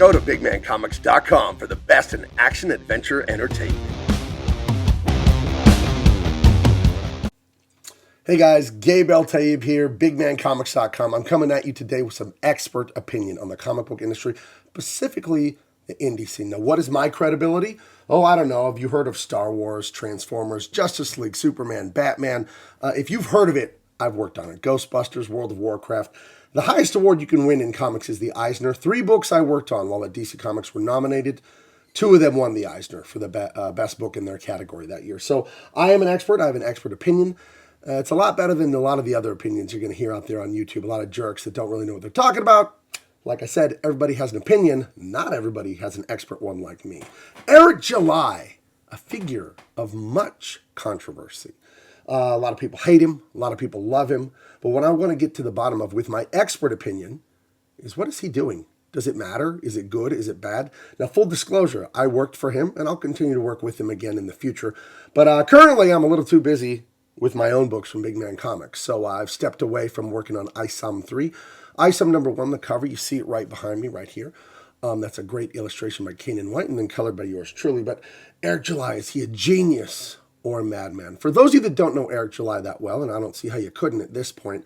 Go to bigmancomics.com for the best in action adventure entertainment. Hey guys, Gabe Eltaeb here, bigmancomics.com. I'm coming at you today with some expert opinion on the comic book industry, specifically the indie scene. Now, what is my credibility? Oh, I don't know. Have you heard of Star Wars, Transformers, Justice League, Superman, Batman? If you've heard of it, I've worked on it. Ghostbusters, World of Warcraft. The highest award you can win in comics is the Eisner. 3 books I worked on while at DC Comics were nominated. 2 of them won the Eisner for the best book in their category that year. So I am an expert. I have an expert opinion. It's a lot better than a lot of the other opinions you're going to hear out there on YouTube. A lot of jerks that don't really know what they're talking about. Like I said, everybody has an opinion. Not everybody has an expert one like me. Eric July, a figure of much controversy. A lot of people hate him. A lot of people love him. But what I want to get to the bottom of with my expert opinion is, what is he doing? Does it matter? Is it good? Is it bad? Now, full disclosure, I worked for him, and I'll continue to work with him again in the future. But currently, I'm a little too busy with my own books from Big Man Comics. So I've stepped away from working on ISOM 3. ISOM number 1, the cover, you see it right behind me, right here. That's a great illustration by Cain and then colored by yours truly. But Eric July, is he a genius or a madman? For those of you that don't know Eric July that well, and I don't see how you couldn't at this point,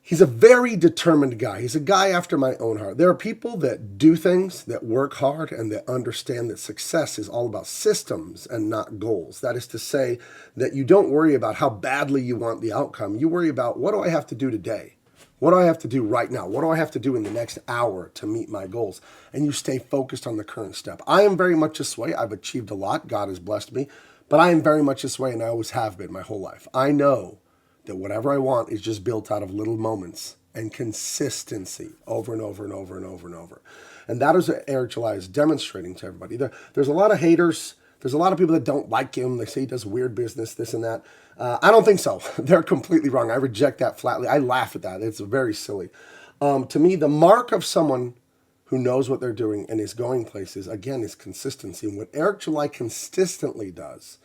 he's a very determined guy. He's a guy after my own heart. There are people that do things, that work hard, and that understand that success is all about systems and not goals. That is to say that you don't worry about how badly you want the outcome. You worry about, what do I have to do today? What do I have to do right now? What do I have to do in the next hour to meet my goals? And you stay focused on the current step. I am very much this way. I've achieved a lot. God has blessed me. But I am very much this way, and I always have been my whole life. I know that whatever I want is just built out of little moments and consistency over and over and over and over and over. And that is what Eric July is demonstrating to everybody. There's a lot of haters. There's a lot of people that don't like him. They say he does weird business, this and that. I don't think so. They're completely wrong. I reject that flatly. I laugh at that. It's very silly. To me, the mark of someone who knows what they're doing and is going places, again, is consistency. And what Eric July consistently does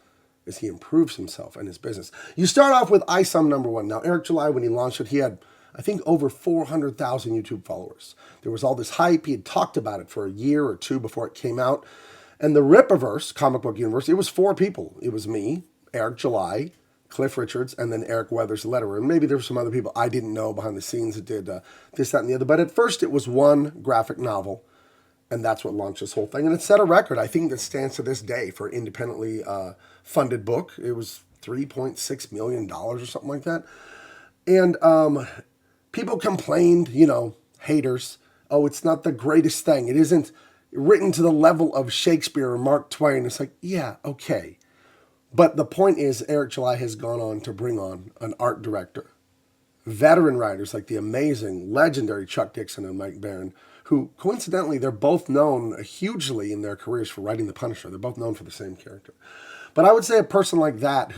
is he improves himself and his business. You start off with ISOM number 1. Now, Eric July, when he launched it, he had, I think, over 400,000 YouTube followers. There was all this hype. He had talked about it for a year or 2 before it came out. And the Rippaverse, comic book universe, it was 4 people. It was me, Eric July, Cliff Richards, and then Eric Weathers, the letterer. And maybe there were some other people I didn't know behind the scenes that did this, that, and the other. But at first, it was 1 graphic novel. And that's what launched this whole thing. And it set a record, I think, that stands to this day for independently funded book. It was $3.6 million or something like that. And people complained, haters, oh, it's not the greatest thing. It isn't written to the level of Shakespeare or Mark Twain. It's like, yeah, okay. But the point is, Eric July has gone on to bring on an art director, veteran writers like the amazing, legendary Chuck Dixon and Mike Baron, who, coincidentally, they're both known hugely in their careers for writing The Punisher. They're both known for the same character. But I would say a person like that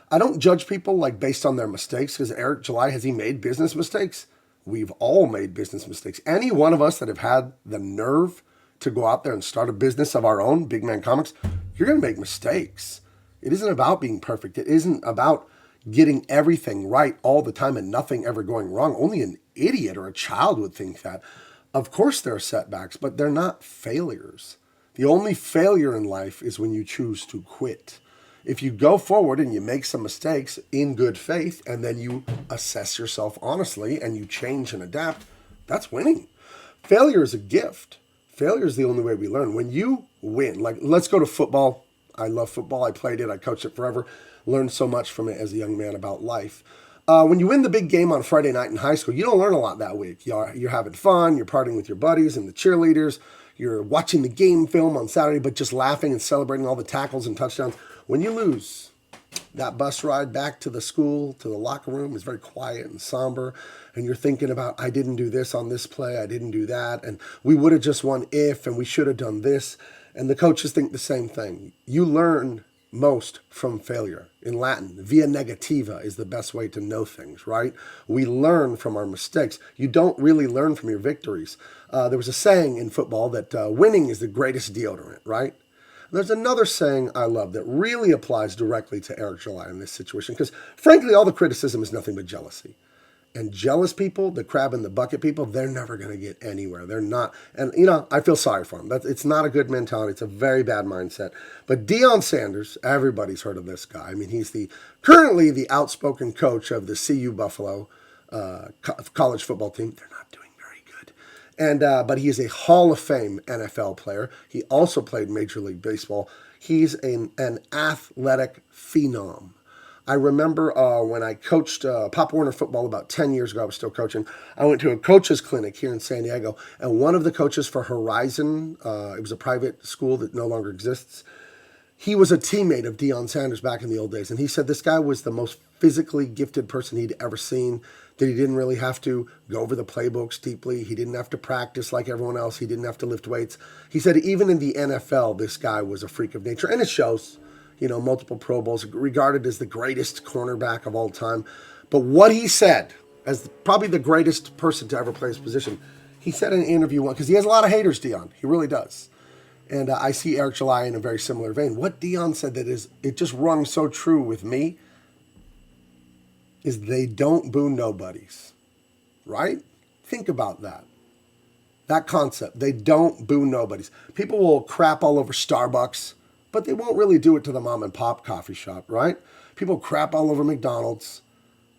I don't judge people like based on their mistakes, because Eric July, has he made business mistakes? We've all made business mistakes. Any one of us that have had the nerve to go out there and start a business of our own, Big Man Comics, you're going to make mistakes. It isn't about being perfect. It isn't about getting everything right all the time and nothing ever going wrong. Only an idiot or a child would think that. Of course there are setbacks, but they're not failures. The only failure in life is when you choose to quit. If you go forward and you make some mistakes in good faith, and then you assess yourself honestly and you change and adapt, that's winning. Failure is a gift. Failure is the only way we learn. When you win, like let's go to football. I love football. I played it. I coached it forever. Learned so much from it as a young man about life. When you win the big game on Friday night in high school, you don't learn a lot that week. You're having fun. You're partying with your buddies and the cheerleaders. You're watching the game film on Saturday, but just laughing and celebrating all the tackles and touchdowns. When you lose, that bus ride back to the school, to the locker room is very quiet and somber. And you're thinking about, I didn't do this on this play. I didn't do that. And we would have just won if, and we should have done this. And the coaches think the same thing. You learn most from failure. In Latin, via negativa is the best way to know things, right? We learn from our mistakes. You don't really learn from your victories. There was a saying in football that winning is the greatest deodorant, right? There's another saying I love that really applies directly to Eric July in this situation, because frankly, all the criticism is nothing but jealousy. And jealous people, the crab in the bucket people, they're never going to get anywhere. They're not. And, I feel sorry for them. It's not a good mentality. It's a very bad mindset. But Deion Sanders, everybody's heard of this guy. I mean, he's currently the outspoken coach of the CU Buffalo college football team. They're not doing very good. But he is a Hall of Fame NFL player. He also played Major League Baseball. He's an athletic phenom. I remember when I coached Pop Warner football about 10 years ago, I was still coaching. I went to a coach's clinic here in San Diego, and one of the coaches for Horizon, it was a private school that no longer exists, he was a teammate of Deion Sanders back in the old days, and he said this guy was the most physically gifted person he'd ever seen, that he didn't really have to go over the playbooks deeply. He didn't have to practice like everyone else. He didn't have to lift weights. He said even in the NFL, this guy was a freak of nature, and it shows. Multiple Pro Bowls, regarded as the greatest cornerback of all time. But what he said, as probably the greatest person to ever play his position, he said in an interview, because he has a lot of haters, Deion. He really does. And I see Eric July in a very similar vein. What Deion said it just rung so true with me, is they don't boo nobodies, right? Think about that. That concept. They don't boo nobodies. People will crap all over Starbucks, but they won't really do it to the mom and pop coffee shop, right? People crap all over McDonald's,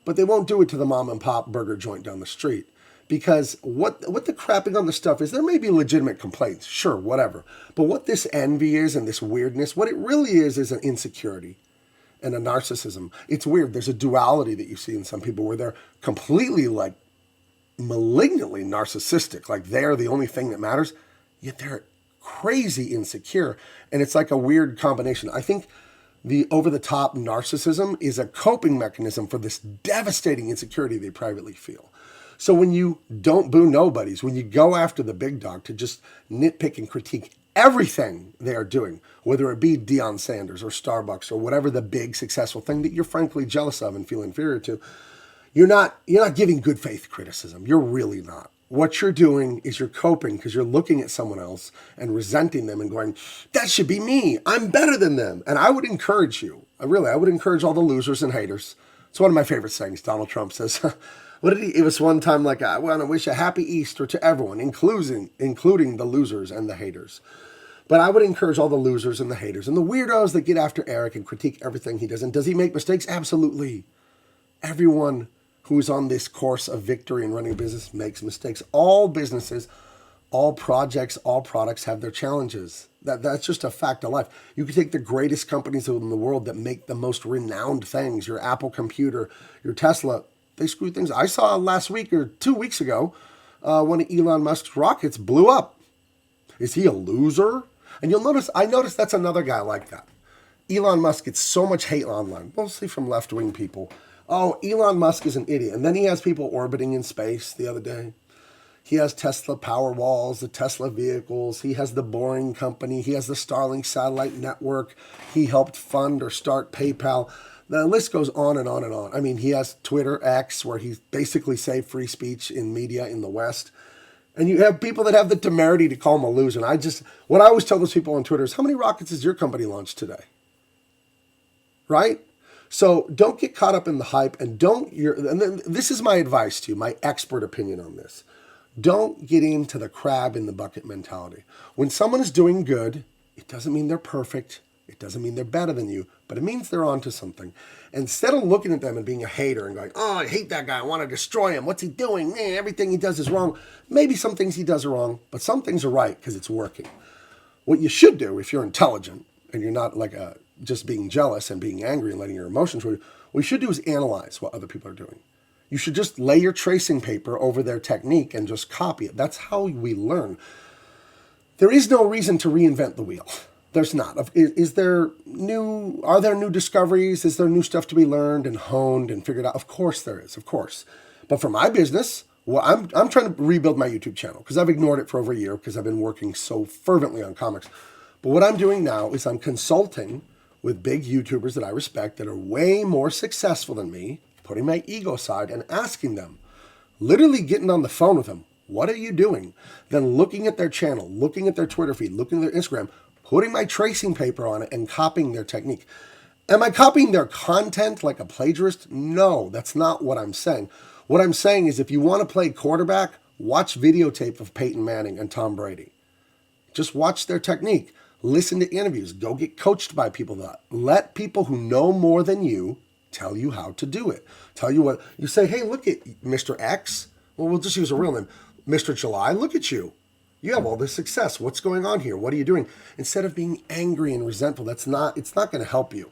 but they won't do it to the mom and pop burger joint down the street. Because what the crapping on the stuff is, there may be legitimate complaints, sure, whatever. But what this envy is and this weirdness, what it really is an insecurity and a narcissism. It's weird. There's a duality that you see in some people where they're completely malignantly narcissistic, like they're the only thing that matters, yet they're crazy insecure. And it's like a weird combination. I think the over-the-top narcissism is a coping mechanism for this devastating insecurity they privately feel. So when you don't boo nobodies, when you go after the big dog to just nitpick and critique everything they are doing, whether it be Deion Sanders or Starbucks or whatever the big successful thing that you're frankly jealous of and feel inferior to, you're not giving good faith criticism. You're really not. What you're doing is you're coping because you're looking at someone else and resenting them and going, that should be me. I'm better than them. And I would encourage you. I would encourage all the losers and haters. It's one of my favorite sayings. Donald Trump says, it was one time I want to wish a happy Easter to everyone, including the losers and the haters. But I would encourage all the losers and the haters and the weirdos that get after Eric and critique everything he does. And does he make mistakes? Absolutely. Everyone who's on this course of victory and running a business makes mistakes. All businesses, all projects, all products have their challenges. That's just a fact of life. You can take the greatest companies in the world that make the most renowned things, your Apple computer, your Tesla, they screw things. I saw last week or 2 weeks ago, one of Elon Musk's rockets blew up. Is he a loser? And I noticed that's another guy like that. Elon Musk gets so much hate online, mostly from left-wing people. Oh, Elon Musk is an idiot. And then he has people orbiting in space the other day. He has Tesla Powerwalls, the Tesla vehicles. He has the Boring Company. He has the Starlink satellite network. He helped fund or start PayPal. The list goes on and on and on. I mean, he has Twitter, X, where he basically saved free speech in media in the West. And you have people that have the temerity to call him a loser. And what I always tell those people on Twitter is, how many rockets has your company launched today? Right? So don't get caught up in the hype and this is my advice to you, my expert opinion on this. Don't get into the crab in the bucket mentality. When someone is doing good, it doesn't mean they're perfect. It doesn't mean they're better than you, but it means they're onto something. Instead of looking at them and being a hater and going, oh, I hate that guy. I want to destroy him. What's he doing? Man, everything he does is wrong. Maybe some things he does are wrong, but some things are right because it's working. What you should do if you're intelligent and you're not just being jealous and being angry and letting your emotions rule you, what you should do is analyze what other people are doing. You should just lay your tracing paper over their technique and just copy it. That's how we learn. There is no reason to reinvent the wheel. There's not. Are there new discoveries? Is there new stuff to be learned and honed and figured out? Of course there is, of course. But for my business, I'm trying to rebuild my YouTube channel because I've ignored it for over a year because I've been working so fervently on comics. But what I'm doing now is I'm consulting with big YouTubers that I respect that are way more successful than me, putting my ego aside and asking them, literally getting on the phone with them, what are you doing? Then looking at their channel, looking at their Twitter feed, looking at their Instagram, putting my tracing paper on it and copying their technique. Am I copying their content like a plagiarist? No, that's not what I'm saying. What I'm saying is if you want to play quarterback, watch videotape of Peyton Manning and Tom Brady. Just watch their technique. Listen to interviews. Go get coached by people. That let people who know more than you tell you how to do it. Tell you what. You say, hey, look at Mr. X. Well, we'll just use a real name. Mr. July, look at you. You have all this success. What's going on here? What are you doing? Instead of being angry and resentful, it's not going to help you.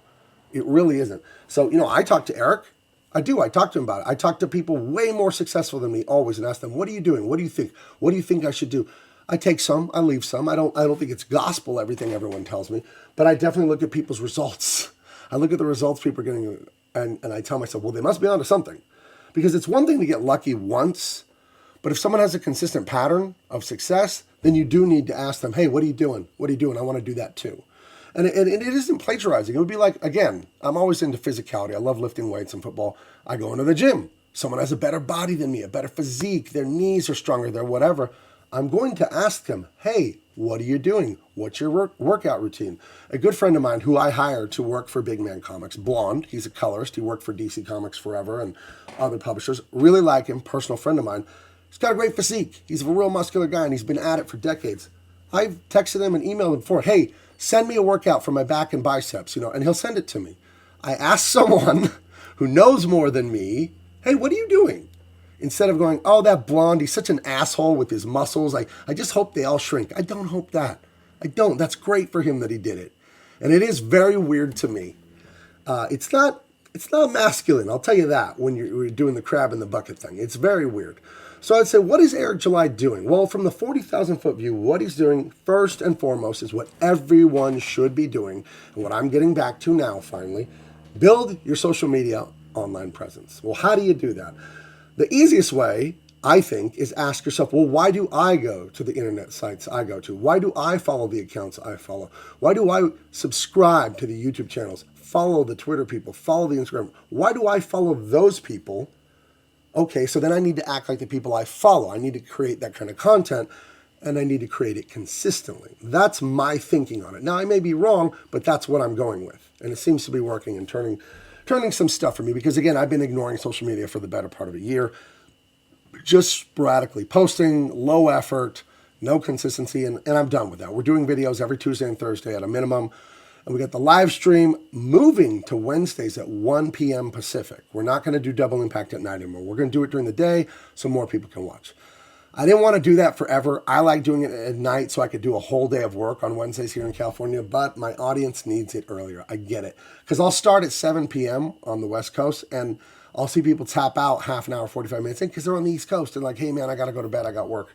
It really isn't. So, I talk to Eric. I do. I talk to him about it. I talk to people way more successful than me always and ask them, what are you doing? What do you think? What do you think I should do? I take some, I leave some. I don't think it's gospel, everything everyone tells me, but I definitely look at people's results. I look at the results people are getting and I tell myself, well, they must be onto something. Because it's one thing to get lucky once, but if someone has a consistent pattern of success, then you do need to ask them, hey, what are you doing? What are you doing? I want to do that too. And it isn't plagiarizing. It would be like, again, I'm always into physicality. I love lifting weights and football. I go into the gym. Someone has a better body than me, a better physique. Their knees are stronger. They're whatever. I'm going to ask them, hey, what are you doing? What's your workout routine? A good friend of mine who I hired to work for Big Man Comics, blonde, he's a colorist. He worked for DC Comics forever and other publishers. Really like him, personal friend of mine. He's got a great physique. He's a real muscular guy and he's been at it for decades. I've texted him and emailed him before, hey, send me a workout for my back and biceps, and he'll send it to me. I asked someone who knows more than me, hey, what are you doing? Instead of going, oh, that blonde, he's such an asshole with his muscles. I just hope they all shrink. I don't hope that. I don't. That's great for him that he did it. And it is very weird to me. It's not masculine, I'll tell you that, when you're doing the crab in the bucket thing. It's very weird. So I'd say, what is Eric July doing? Well, from the 40,000 foot view, what he's doing first and foremost is what everyone should be doing. And what I'm getting back to now, finally, build your social media online presence. Well, how do you do that? The easiest way, I think, is ask yourself, well, why do I go to the internet sites I go to? Why do I follow the accounts I follow? Why do I subscribe to the YouTube channels, follow the Twitter people, follow the Instagram? Why do I follow those people? Okay, so then I need to act like the people I follow. I need to create that kind of content, and I need to create it consistently. That's my thinking on it. Now, I may be wrong, but that's what I'm going with. And it seems to be working and turning some stuff for me because, again, I've been ignoring social media for the better part of a year, just sporadically posting, low effort, no consistency, and I'm done with that. We're doing videos every Tuesday and Thursday at a minimum, and we got the live stream moving to Wednesdays at 1 p.m. Pacific. We're not going to do double impact at night anymore. We're going to do it during the day so more people can watch. I didn't want to do that forever. I like doing it at night so I could do a whole day of work on Wednesdays here in California, but my audience needs it earlier. I get it. Because I'll start at 7 p.m. on the West Coast, and I'll see people tap out half an hour, 45 minutes in because they're on the East Coast. And like, hey, man, I got to go to bed. I got work.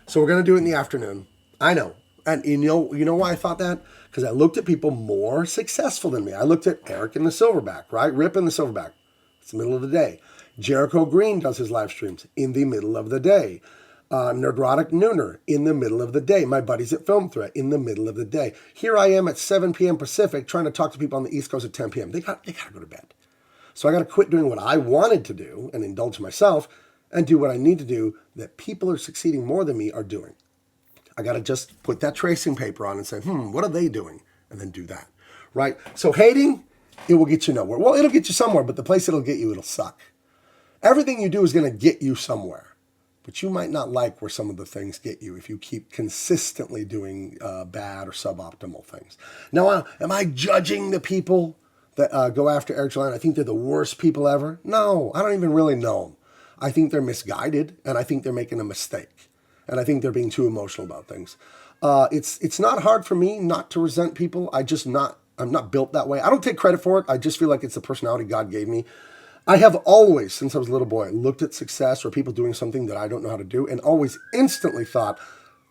So we're going to do it in the afternoon. I know. And you know why I thought that? Because I looked at people more successful than me. I looked at Eric in the Silverback, right? Rip in the Silverback. It's the middle of the day. Jericho Green does his live streams in the middle of the day. Nerdrotic Nooner in the middle of the day. My buddies at Film Threat in the middle of the day. Here I am at 7 p.m. Pacific trying to talk to people on the East Coast at 10 p.m. They got to go to bed. So I got to quit doing what I wanted to do and indulge myself and do what I need to do that people who are succeeding more than me are doing. I got to just put that tracing paper on and say, what are they doing? And then do that, right? So hating, it will get you nowhere. Well, it'll get you somewhere, but the place it'll get you, it'll suck. Everything you do is going to get you somewhere. But you might not like where some of the things get you if you keep consistently doing bad or suboptimal things. Now, am I judging the people that go after Eric July? I think they're the worst people ever. No, I don't even really know them. I think they're misguided, and I think they're making a mistake. And I think they're being too emotional about things. It's not hard for me not to resent people. I'm not built that way. I don't take credit for it. I just feel like it's the personality God gave me. I have always, since I was a little boy, looked at success or people doing something that I don't know how to do and always instantly thought,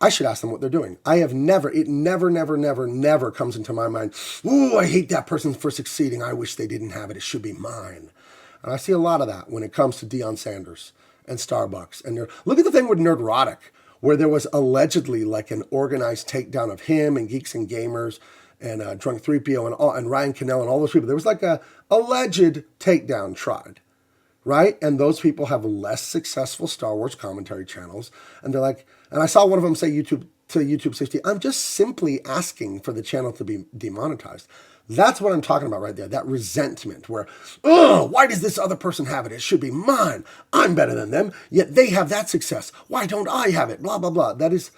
I should ask them what they're doing. It never comes into my mind, ooh, I hate that person for succeeding. I wish they didn't have it. It should be mine. And I see a lot of that when it comes to Deion Sanders and Starbucks. And look at the thing with Nerdrotic, where there was allegedly like an organized takedown of him and Geeks and Gamers and Drunk 3PO and Ryan Cannell and all those people. There was like a alleged takedown tried, right? And those people have less successful Star Wars commentary channels. And they're like, and I saw one of them say YouTube to YouTube safety. I'm just simply asking for the channel to be demonetized. That's what I'm talking about right there, that resentment where, oh, why does this other person have it? It should be mine. I'm better than them, yet they have that success. Why don't I have it? Blah, blah, blah. That is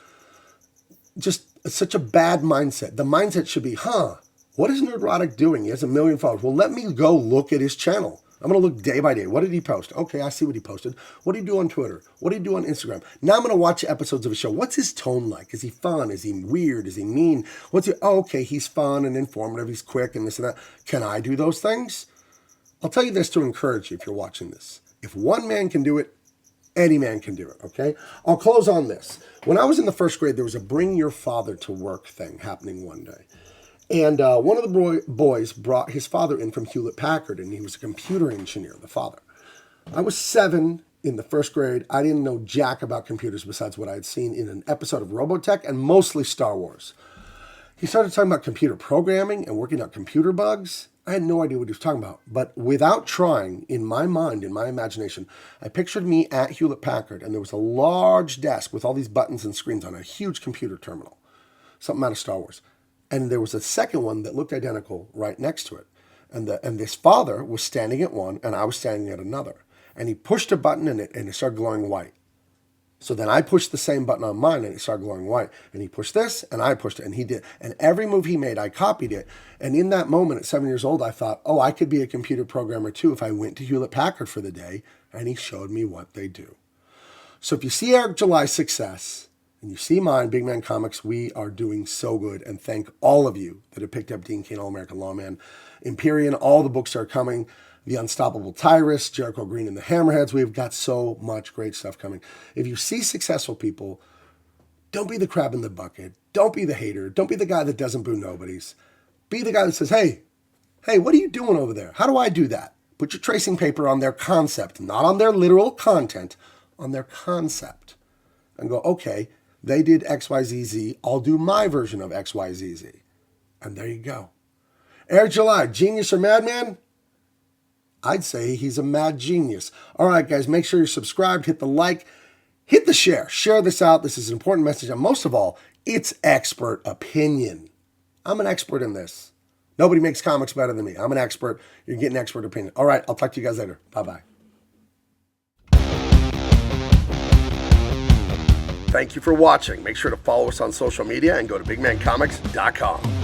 just such a bad mindset. The mindset should be, what is Nerdrotic doing? He has 1 million followers. Well, let me go look at his channel. I'm going to look day by day. What did he post? Okay, I see what he posted. What did he do on Twitter? What did he do on Instagram? Now I'm going to watch episodes of his show. What's his tone like? Is he fun? Is he weird? Is he mean? Okay, he's fun and informative. He's quick and this and that. Can I do those things? I'll tell you this to encourage you if you're watching this. If one man can do it, any man can do it, okay? I'll close on this. When I was in the first grade, there was a bring your father to work thing happening one day. And one of the boys brought his father in from Hewlett-Packard, and he was a computer engineer, the father. I was 7 in the first grade. I didn't know jack about computers besides what I had seen in an episode of Robotech and mostly Star Wars. He started talking about computer programming and working out computer bugs. I had no idea what he was talking about. But without trying, in my mind, in my imagination, I pictured me at Hewlett-Packard, and there was a large desk with all these buttons and screens on a huge computer terminal, something out of Star Wars. And there was a second one that looked identical right next to it. And this father was standing at one, and I was standing at another. And he pushed a button in it, and it started glowing white. So then I pushed the same button on mine, and it started glowing white. And he pushed this, and I pushed it, and he did. And every move he made, I copied it. And in that moment, at 7 years old, I thought, oh, I could be a computer programmer too if I went to Hewlett-Packard for the day. And he showed me what they do. So if you see Eric July's success, and you see mine, Big Man Comics, we are doing so good. And thank all of you that have picked up Dean Cain, All-American Lawman, Empyrean, all the books are coming. The Unstoppable Tyrus, Jericho Green and the Hammerheads. We've got so much great stuff coming. If you see successful people, don't be the crab in the bucket. Don't be the hater. Don't be the guy that doesn't boo nobodies. Be the guy that says, hey, what are you doing over there? How do I do that? Put your tracing paper on their concept, not on their literal content, on their concept. And go, okay, they did XYZZ. I'll do my version of XYZZ. And there you go. Eric July, genius or madman? I'd say he's a mad genius. All right, guys, make sure you're subscribed. Hit the like. Hit the share. Share this out. This is an important message. And most of all, it's expert opinion. I'm an expert in this. Nobody makes comics better than me. I'm an expert. You're getting expert opinion. All right, I'll talk to you guys later. Bye-bye. Thank you for watching. Make sure to follow us on social media and go to bigmancomics.com.